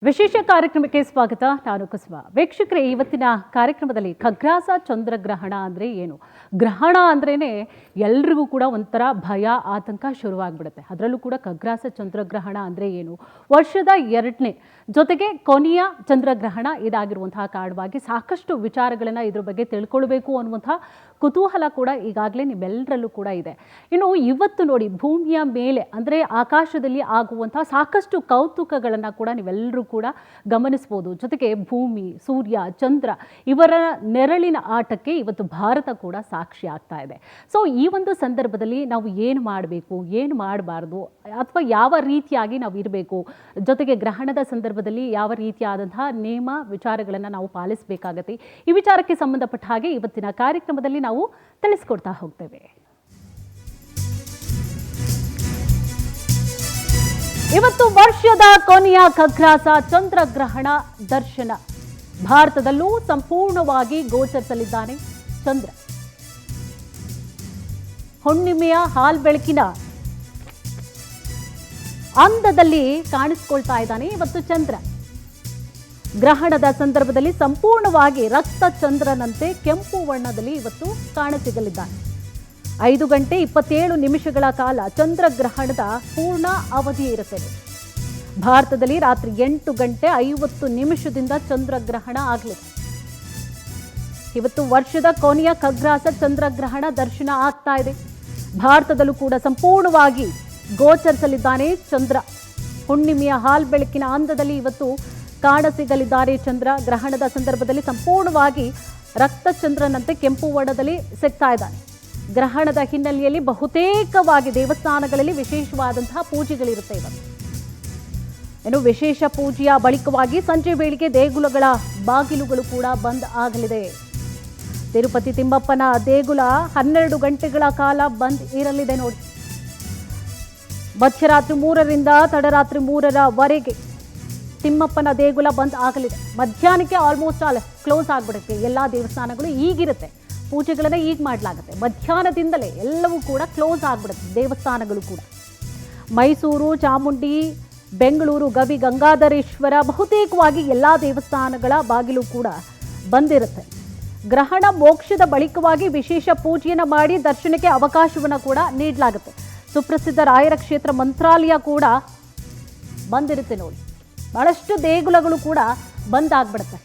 ವಿಶೇಷ ಕಾರ್ಯಕ್ರಮಕ್ಕೆ ಸ್ವಾಗತ. ನಾನು ಕುಸುಮ. ವೀಕ್ಷಕರೇ, ಇವತ್ತಿನ ಕಾರ್ಯಕ್ರಮದಲ್ಲಿ ಖಗ್ರಾಸ ಚಂದ್ರಗ್ರಹಣ ಅಂದರೆ ಏನು? ಗ್ರಹಣ ಅಂದ್ರೇ ಎಲ್ರಿಗೂ ಕೂಡ ಒಂಥರ ಭಯ, ಆತಂಕ ಶುರುವಾಗ್ಬಿಡುತ್ತೆ. ಅದರಲ್ಲೂ ಕೂಡ ಖಗ್ರಾಸ ಚಂದ್ರಗ್ರಹಣ ಅಂದರೆ ಏನು? ವರ್ಷದ 2ನೇ ಜೊತೆಗೆ ಕೊನೆಯ ಚಂದ್ರಗ್ರಹಣ ಇದಾಗಿರುವಂತಹ ಕಾರಣವಾಗಿ ಸಾಕಷ್ಟು ವಿಚಾರಗಳನ್ನು ಇದ್ರ ಬಗ್ಗೆ ತಿಳ್ಕೊಳ್ಬೇಕು ಅನ್ನುವಂಥ ಕುತೂಹಲ ಕೂಡ ಈಗಾಗಲೇ ನಿಮ್ಮೆಲ್ಲರಲ್ಲೂ ಕೂಡ ಇದೆ. ಇನ್ನು ಇವತ್ತು ನೋಡಿ, ಭೂಮಿಯ ಮೇಲೆ ಅಂದರೆ ಆಕಾಶದಲ್ಲಿ ಆಗುವಂಥ ಸಾಕಷ್ಟು ಕೌತುಕಗಳನ್ನು ಕೂಡ ನೀವೆಲ್ಲರೂ ಕೂಡ ಗಮನಿಸ್ಬೋದು. ಜೊತೆಗೆ ಭೂಮಿ, ಸೂರ್ಯ, ಚಂದ್ರ ಇವರ ನೆರಳಿನ ಆಟಕ್ಕೆ ಇವತ್ತು ಭಾರತ ಕೂಡ ಸಾಕ್ಷಿ ಆಗ್ತಾ ಇದೆ. ಸೊ ಈ ಒಂದು ಸಂದರ್ಭದಲ್ಲಿ ನಾವು ಏನು ಮಾಡಬೇಕು, ಏನು ಮಾಡಬಾರ್ದು, ಅಥವಾ ಯಾವ ರೀತಿಯಾಗಿ ನಾವು ಇರಬೇಕು, ಜೊತೆಗೆ ಗ್ರಹಣದ ಸಂದರ್ಭದಲ್ಲಿ ಯಾವ ರೀತಿಯಾದಂತಹ ನಿಯಮ ವಿಚಾರಗಳನ್ನು ನಾವು ಪಾಲಿಸಬೇಕಾಗತ್ತೆ, ಈ ವಿಚಾರಕ್ಕೆ ಸಂಬಂಧಪಟ್ಟ ಹಾಗೆ ಇವತ್ತಿನ ಕಾರ್ಯಕ್ರಮದಲ್ಲಿ ನಾವು ತಿಳಿಸ್ಕೊಡ್ತಾ ಹೋಗ್ತೇವೆ. ಇವತ್ತು ವರ್ಷದ ಕೊನೆಯ ಖಗ್ರಾಸ ಚಂದ್ರಗ್ರಹಣ ದರ್ಶನ. ಭಾರತದಲ್ಲೂ ಸಂಪೂರ್ಣವಾಗಿ ಗೋಚರಿಸಲಿದ್ದಾನೆ ಚಂದ್ರ. ಹುಣ್ಣಿಮೆಯ ಹಾಲ್ಬೆಳಕಿನ ಅಂದದಲ್ಲಿ ಕಾಣಿಸ್ಕೊಳ್ತಾ ಇದ್ದಾನೆ ಇವತ್ತು ಚಂದ್ರ. ಗ್ರಹಣದ ಸಂದರ್ಭದಲ್ಲಿ ಸಂಪೂರ್ಣವಾಗಿ ರಕ್ತ ಚಂದ್ರನಂತೆ ಕೆಂಪು ಬಣ್ಣದಲ್ಲಿ ಇವತ್ತು ಕಾಣಸಿಗಲಿದ್ದಾನೆ. 5 ಗಂಟೆ 27 ನಿಮಿಷಗಳ ಕಾಲ ಚಂದ್ರಗ್ರಹಣದ ಪೂರ್ಣ ಅವಧಿ ಇರುತ್ತೆ. ಭಾರತದಲ್ಲಿ ರಾತ್ರಿ 8 ಗಂಟೆ 50 ನಿಮಿಷದಿಂದ ಚಂದ್ರಗ್ರಹಣ ಆಗಲಿದೆ. ಇವತ್ತು ವರ್ಷದ ಕೊನೆಯ ಖಗ್ರಾಸ ಚಂದ್ರಗ್ರಹಣ ದರ್ಶನ ಆಗ್ತಾ ಇದೆ. ಭಾರತದಲ್ಲೂ ಕೂಡ ಸಂಪೂರ್ಣವಾಗಿ ಗೋಚರಿಸಲಿದ್ದಾನೆ ಚಂದ್ರ. ಹುಣ್ಣಿಮೆಯ ಹಾಲ್ಬೆಳಕಿನ ಅಂದದಲ್ಲಿ ಇವತ್ತು ಕಾಣಸಿಗಲಿದ್ದಾರೆ ಚಂದ್ರ. ಗ್ರಹಣದ ಸಂದರ್ಭದಲ್ಲಿ ಸಂಪೂರ್ಣವಾಗಿ ರಕ್ತಚಂದ್ರನಂತೆ ಕೆಂಪು ವರ್ಣದಲ್ಲಿ ಸಿಗ್ತಾ ಇದ್ದಾನೆ. ಗ್ರಹಣದ ಹಿನ್ನೆಲೆಯಲ್ಲಿ ಬಹುತೇಕವಾಗಿ ದೇವಸ್ಥಾನಗಳಲ್ಲಿ ವಿಶೇಷವಾದಂತಹ ಪೂಜೆಗಳಿರುತ್ತೆ ಇವತ್ತು. ಇನ್ನು ವಿಶೇಷ ಪೂಜೆಯ ಬಳಿಕವಾಗಿ ಸಂಜೆ ವೇಳೆಗೆ ದೇಗುಲಗಳ ಬಾಗಿಲುಗಳು ಕೂಡ ಬಂದ್ ಆಗಲಿದೆ. ತಿರುಪತಿ ತಿಮ್ಮಪ್ಪನ ದೇಗುಲ 12 ಗಂಟೆಗಳ ಕಾಲ ಬಂದ್ ಇರಲಿದೆ ನೋಡಿ. ಮಧ್ಯರಾತ್ರಿ 3ರಿಂದ ತಡರಾತ್ರಿ 3ರವರೆಗೆ ತಿಮ್ಮಪ್ಪನ ದೇಗುಲ ಬಂದ್ ಆಗಲಿದೆ. ಮಧ್ಯಾಹ್ನಕ್ಕೆ ಆಲ್ಮೋಸ್ಟ್ ಆಲ್ ಕ್ಲೋಸ್ ಆಗಿಬಿಡುತ್ತೆ. ಎಲ್ಲ ದೇವಸ್ಥಾನಗಳು ಈಗಿರುತ್ತೆ, ಪೂಜೆಗಳನ್ನು ಈಗ ಮಾಡಲಾಗುತ್ತೆ. ಮಧ್ಯಾಹ್ನದಿಂದಲೇ ಎಲ್ಲವೂ ಕೂಡ ಕ್ಲೋಸ್ ಆಗಿಬಿಡುತ್ತೆ ದೇವಸ್ಥಾನಗಳು ಕೂಡ. ಮೈಸೂರು, ಚಾಮುಂಡಿ, ಬೆಂಗಳೂರು, ಗವಿ, ಗಂಗಾಧರೇಶ್ವರ ಬಹುತೇಕವಾಗಿ ಎಲ್ಲ ದೇವಸ್ಥಾನಗಳ ಬಾಗಿಲು ಕೂಡ ಬಂದಿರುತ್ತೆ. ಗ್ರಹಣ ಮೋಕ್ಷದ ಬಳಿಕವಾಗಿ ವಿಶೇಷ ಪೂಜೆಯನ್ನು ಮಾಡಿ ದರ್ಶನಕ್ಕೆ ಅವಕಾಶವನ್ನು ಕೂಡ ನೀಡಲಾಗುತ್ತೆ. ಸುಪ್ರಸಿದ್ಧ ರಾಯರ ಕ್ಷೇತ್ರ ಮಂತ್ರಾಲಯ ಕೂಡ ಬಂದಿರುತ್ತೆ ನೋಡಿ. ಬಹಳಷ್ಟು ದೇಗುಲಗಳು ಕೂಡ ಬಂದಾಗ್ಬಿಡುತ್ತೆ.